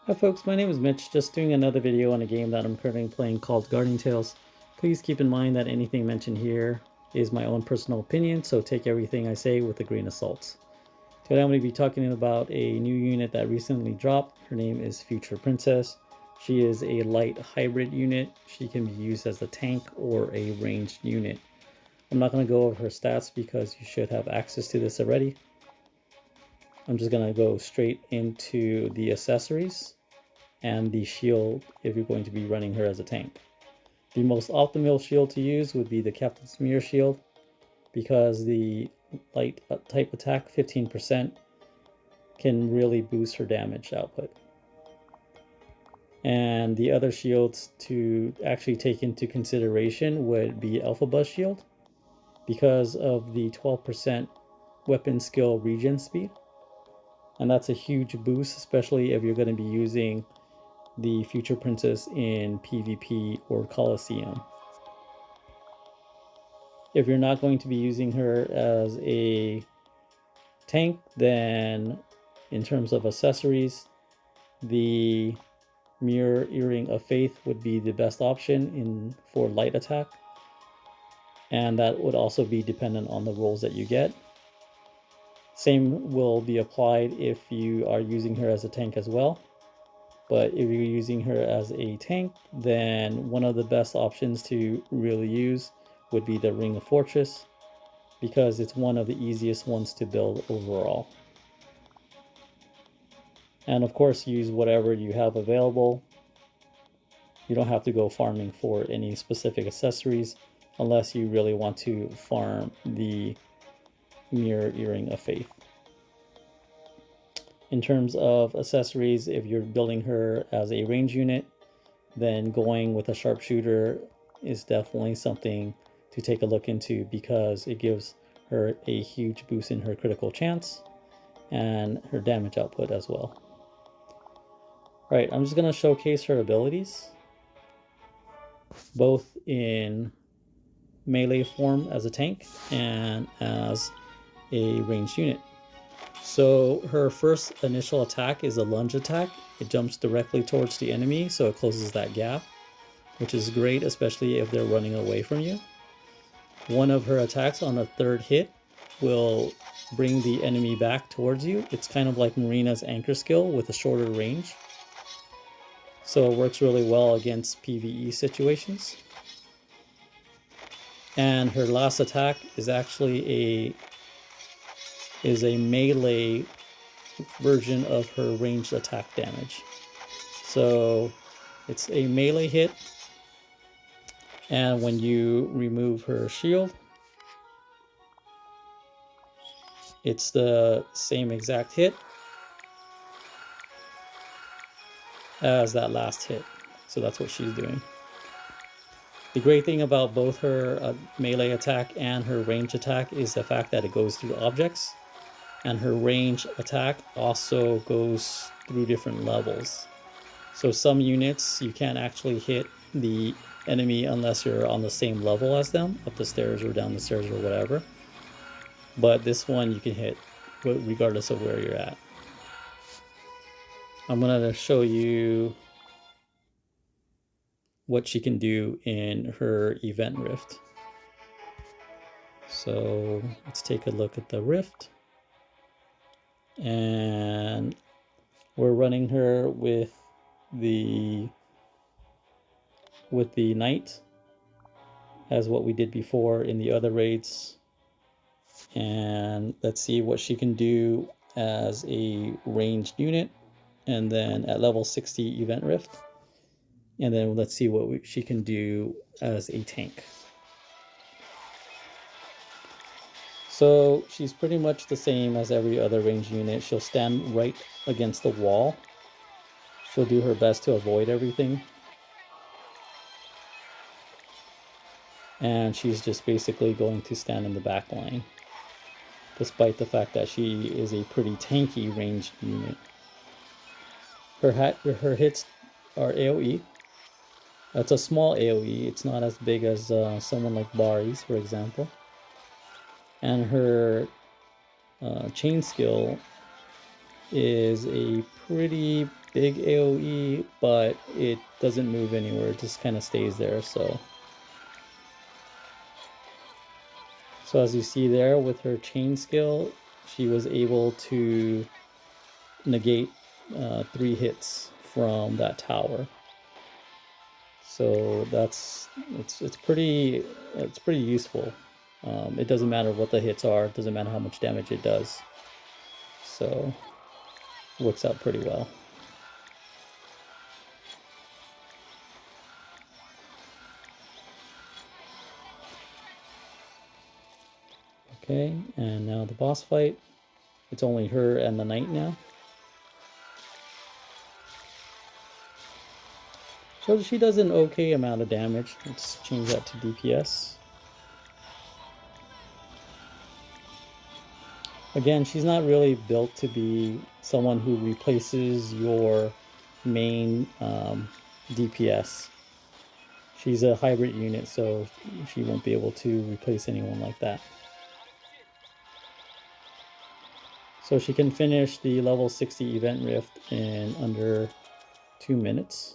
Hi folks, my name is Mitch, just doing another video on a game that I'm currently playing called Guardian Tales. Please keep in mind that anything mentioned here is my own personal opinion, so take everything I say with a grain of salt. Today I'm going to be talking about a new unit that recently dropped. Her name is Future Princess. She is a light hybrid unit. She can be used as a tank or a ranged unit. I'm not going to go over her stats because you should have access to this already. I'm just going to go straight into the accessories and the shield if you're going to be running her as a tank. The most optimal shield to use would be the Captain Smear shield because the light type attack 15% can really boost her damage output. And the other shields to actually take into consideration would be Alpha Buzz shield because of the 12% weapon skill regen speed. And that's a huge boost, especially if you're going to be using the Future Princess in PvP or Coliseum. If you're not going to be using her as a tank, then in terms of accessories, the Mirror Earring of Faith would be the best option for light attack, and that would also be dependent on the rolls that you get. Same will be applied if you are using her as a tank as well. But if you're using her as a tank, then one of the best options to really use would be the Ring of Fortress because it's one of the easiest ones to build overall. And of course, use whatever you have available. You don't have to go farming for any specific accessories unless you really want to farm the Mirror Earring of Faith. In terms of accessories, if you're building her as a range unit, then going with a sharpshooter is definitely something to take a look into because it gives her a huge boost in her critical chance and her damage output as well. Alright, I'm just going to showcase her abilities, both in melee form as a tank and as a ranged unit. So her first initial attack is a lunge attack. It jumps directly towards the enemy, so it closes that gap, which is great, especially if they're running away from you. One of her attacks on the third hit will bring the enemy back towards you. It's kind of like Marina's anchor skill with a shorter range. So it works really well against PvE situations. And her last attack is actually a melee version of her ranged attack damage. So it's a melee hit, and when you remove her shield, it's the same exact hit as that last hit. So that's what she's doing. The great thing about both her melee attack and her range attack is the fact that it goes through objects. And her range attack also goes through different levels. So some units you can't actually hit the enemy unless you're on the same level as them, up the stairs or down the stairs or whatever. But this one you can hit regardless of where you're at. I'm going to show you what she can do in her event rift. So let's take a look at the rift. And we're running her with the knight as what we did before in the other raids, and let's see what she can do as a ranged unit, and then at level 60 event rift, and then let's see what she can do as a tank. So she's pretty much the same as every other ranged unit. She'll stand right against the wall. She'll do her best to avoid everything. And she's just basically going to stand in the back line, despite the fact that she is a pretty tanky ranged unit. Her hits are AoE. That's a small AoE. It's not as big as someone like Bari's, for example. And her chain skill is a pretty big AoE, but it doesn't move anywhere. It just kind of stays there. So as you see there with her chain skill, she was able to negate 3 hits from that tower. So it's pretty useful. It doesn't matter what the hits are. It doesn't matter how much damage it does. So works out pretty well. Okay, and now the boss fight. It's only her and the knight now. So she does an okay amount of damage. Let's change that to DPS. Again, she's not really built to be someone who replaces your main DPS. She's a hybrid unit, so she won't be able to replace anyone like that. So she can finish the level 60 event rift in under 2 minutes.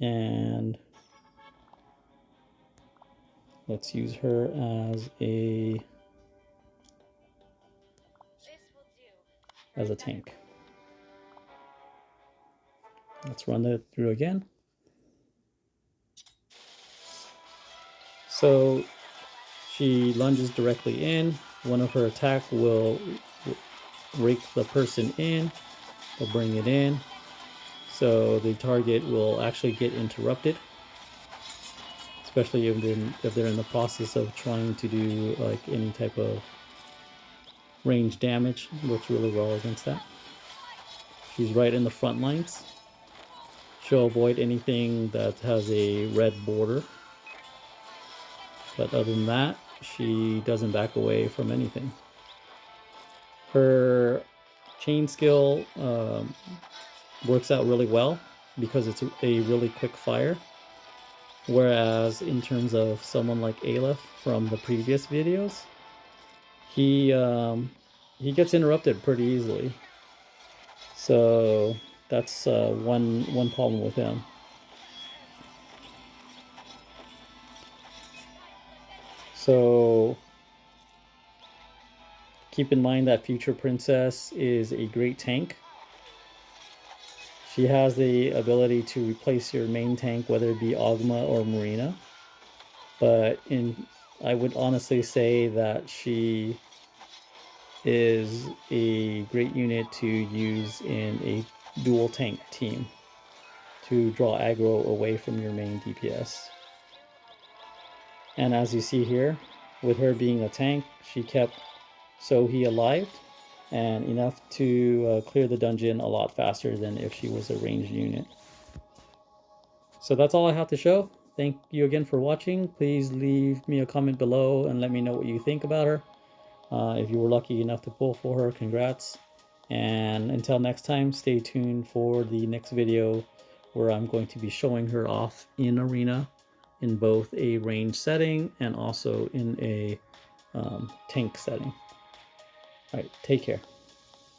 And let's use her as a tank. Let's run that through again. So she lunges directly in. One of her attack will rake the person in, or bring it in. So the target will actually get interrupted, especially if they're in the process of trying to do like any type of range damage. Works really well against that. She's right in the front lines. She'll avoid anything that has a red border. But other than that, she doesn't back away from anything. Her chain skill works out really well because it's a really quick fire. Whereas in terms of someone like Aleph from the previous videos, he gets interrupted pretty easily. So that's one problem with him. So keep in mind that Future Princess is a great tank. She has the ability to replace your main tank, whether it be Oghma or Marina. But I would honestly say that she is a great unit to use in a dual tank team to draw aggro away from your main DPS. And as you see here, with her being a tank, she kept Sohi alive and enough to clear the dungeon a lot faster than if she was a ranged unit. So that's all I have to show. Thank you again for watching. Please leave me a comment below and let me know what you think about her. If you were lucky enough to pull for her, congrats. And until next time, stay tuned for the next video where I'm going to be showing her off in Arena in both a range setting and also in a tank setting. All right, take care.